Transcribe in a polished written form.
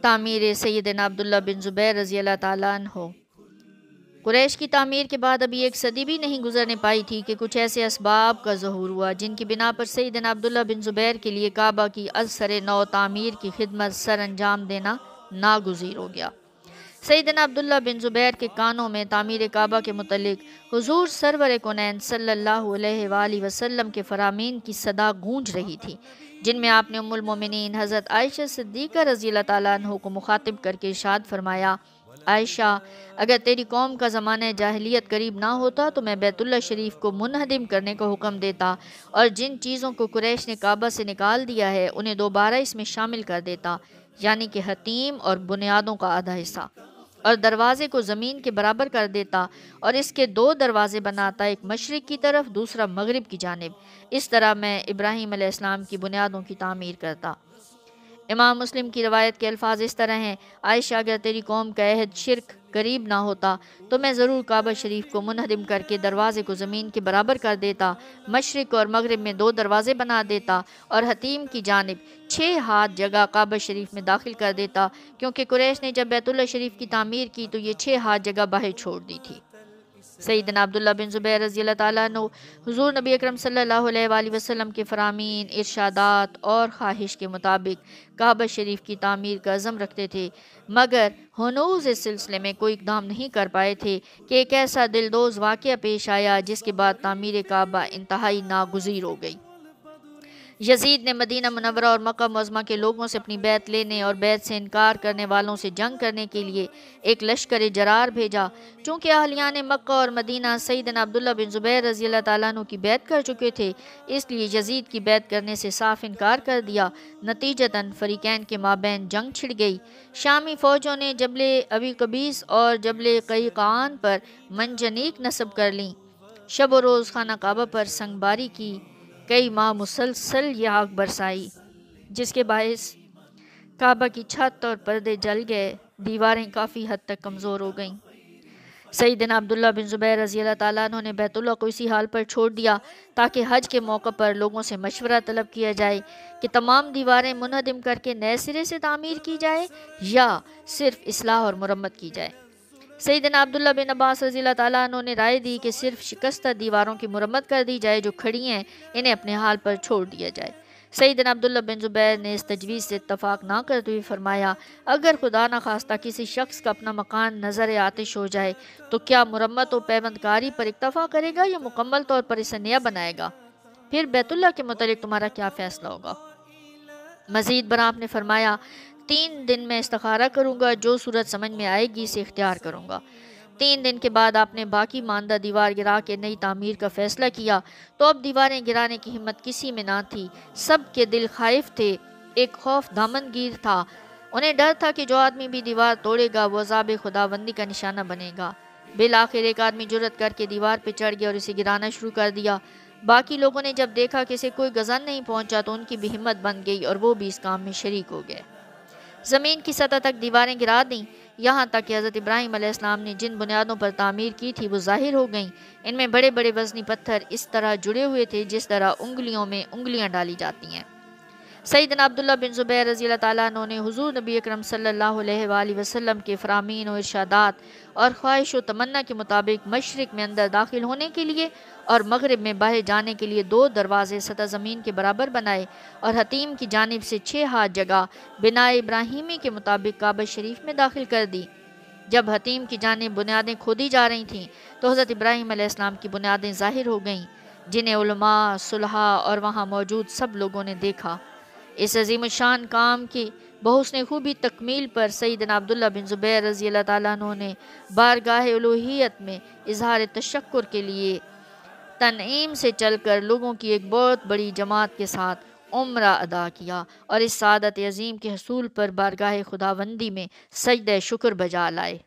تعمیر سیدنا عبداللہ بن زبیر رضی اللہ تعالیٰ عنہ۔ قریش کی تعمیر کے بعد ابھی ایک صدی بھی نہیں گزرنے پائی تھی کہ کچھ ایسے اسباب کا ظہور ہوا جن کی بنا پر سیدنا عبداللہ بن زبیر کے لیے کعبہ کی از سر نو تعمیر کی خدمت سر انجام دینا ناگزیر ہو گیا۔ سیدنا عبداللہ بن زبیر کے کانوں میں تعمیر کعبہ کے متعلق حضور سرور کونین صلی اللہ علیہ وآلہ وسلم کے فرامین کی صدا گونج رہی تھی، جن میں آپ نے ام المومنین حضرت عائشہ صدیقہ رضی اللہ تعالیٰ عنہ کو مخاطب کر کے ارشاد فرمایا: عائشہ، اگر تیری قوم کا زمانہ جاہلیت قریب نہ ہوتا تو میں بیت اللہ شریف کو منہدم کرنے کا حکم دیتا اور جن چیزوں کو قریش نے کعبہ سے نکال دیا ہے انہیں دوبارہ اس میں شامل کر دیتا، یعنی کہ حتیم اور بنیادوں کا آدھا حصہ، اور دروازے کو زمین کے برابر کر دیتا اور اس کے 2 دروازے بناتا، ایک مشرق کی طرف دوسرا مغرب کی جانب۔ اس طرح میں ابراہیم علیہ السلام کی بنیادوں کی تعمیر کرتا۔ امام مسلم کی روایت کے الفاظ اس طرح ہیں: عائشہ، اگر تیری قوم کا عہد شرک قریب نہ ہوتا تو میں ضرور کعبہ شریف کو منہدم کر کے دروازے کو زمین کے برابر کر دیتا، مشرق اور مغرب میں 2 دروازے بنا دیتا اور حتیم کی جانب 6 ہاتھ جگہ کعبہ شریف میں داخل کر دیتا، کیونکہ قریش نے جب بیت اللہ شریف کی تعمیر کی تو یہ 6 ہاتھ جگہ باہر چھوڑ دی تھی۔ سیدنا عبداللہ بن زبیر رضی اللہ تعالیٰ عنہ حضور نبی اکرم صلی اللہ علیہ وآلہ وسلم کے فرامین، ارشادات اور خواہش کے مطابق کعبہ شریف کی تعمیر کا عزم رکھتے تھے، مگر ہنوز اس سلسلے میں کوئی اقدام نہیں کر پائے تھے کہ ایک ایسا دلدوز واقعہ پیش آیا جس کے بعد تعمیر کعبہ انتہائی ناگزیر ہو گئی۔ یزید نے مدینہ منورہ اور مکہ معظمہ کے لوگوں سے اپنی بیعت لینے اور بیعت سے انکار کرنے والوں سے جنگ کرنے کے لیے ایک لشکر جرار بھیجا۔ چونکہ اہلیان مکہ اور مدینہ سیدنا عبداللہ بن زبیر رضی اللہ تعالیٰ عنہ کی بیعت کر چکے تھے، اس لیے یزید کی بیعت کرنے سے صاف انکار کر دیا۔ نتیجتاً فریقین کے مابین جنگ چھڑ گئی۔ شامی فوجوں نے جبل ابی قبیس اور جبل قیقان پر منجنیق نصب کر لیں، شب و روز خانہ کعبہ پر سنگ باری کی، کئی ماہ مسلسل یہ آگ برسائی، جس کے باعث کعبہ کی چھت اور پردے جل گئے، دیواریں کافی حد تک کمزور ہو گئیں۔ سیدنا عبداللہ بن زبیر رضی اللہ تعالیٰ عنہ نے بیت اللہ کو اسی حال پر چھوڑ دیا تاکہ حج کے موقع پر لوگوں سے مشورہ طلب کیا جائے کہ تمام دیواریں منہدم کر کے نئے سرے سے تعمیر کی جائے یا صرف اصلاح اور مرمت کی جائے۔ سیدنا عبداللہ بن عباس رضی اللہ تعالیٰ عنہ نے رائے دی کہ صرف شکستہ دیواروں کی مرمت کر دی جائے، جو کھڑی ہیں انہیں اپنے حال پر چھوڑ دیا جائے۔ سیدنا عبداللہ بن زبیر نے اس تجویز سے اتفاق نہ کرتے ہوئے فرمایا: اگر خدا نخواستہ کسی شخص کا اپنا مکان نظر آتش ہو جائے تو کیا مرمت و پیوند کاری پر اکتفا کرے گا یا مکمل طور پر اسے نیا بنائے گا؟ پھر بیت اللہ کے متعلق تمہارا کیا فیصلہ ہوگا؟ مزید برآں آپ نے فرمایا: 3 دن میں استخارہ کروں گا، جو صورت سمجھ میں آئے گی اسے اختیار کروں گا۔ 3 دن کے بعد آپ نے باقی ماندہ دیوار گرا کے نئی تعمیر کا فیصلہ کیا تو اب دیواریں گرانے کی ہمت کسی میں نہ تھی، سب کے دل خائف تھے، ایک خوف دامن گیر تھا، انہیں ڈر تھا کہ جو آدمی بھی دیوار توڑے گا وہ عذاب خداوندی کا نشانہ بنے گا۔ بالآخر ایک آدمی جرأت کر کے دیوار پہ چڑھ گیا اور اسے گرانا شروع کر دیا۔ باقی لوگوں نے جب دیکھا کہ اسے کوئی غضن نہیں پہنچا تو ان کی بھی ہمت بن گئی اور وہ بھی اس کام میں شریک ہو گئے۔ زمین کی سطح تک دیواریں گرا دیں، یہاں تک کہ حضرت ابراہیم علیہ السلام نے جن بنیادوں پر تعمیر کی تھی وہ ظاہر ہو گئیں۔ ان میں بڑے بڑے وزنی پتھر اس طرح جڑے ہوئے تھے جس طرح انگلیوں میں انگلیاں ڈالی جاتی ہیں۔ سیدنا عبداللہ بن زبیر رضی اللہ تعالیٰ عنہ نے حضور نبی اکرم صلی اللہ علیہ وآلہ وسلم کے فرامین و ارشادات اور خواہش و تمنا کے مطابق مشرق میں اندر داخل ہونے کے لیے اور مغرب میں باہر جانے کے لیے 2 دروازے سطح زمین کے برابر بنائے اور حتیم کی جانب سے 6 ہاتھ جگہ بناء ابراہیمی کے مطابق کعبہ شریف میں داخل کر دی۔ جب حتیم کی جانب بنیادیں کھودی جا رہی تھیں تو حضرت ابراہیم علیہ السلام کی بنیادیں ظاہر ہو گئیں، جنہیں علماء، صلحاء اور وہاں موجود سب لوگوں نے دیکھا۔ اس عظیم الشان کام کی بحسن خوبی تکمیل پر سیدنا عبداللہ بن زبیر رضی اللہ تعالیٰ عنہ نے بارگاہ الوہیت میں اظہار تشکر کے لیے تنعیم سے چل کر لوگوں کی ایک بہت بڑی جماعت کے ساتھ عمرہ ادا کیا اور اس سعادت عظیم کے حصول پر بارگاہ خداوندی میں سجدہ شکر بجا لائے۔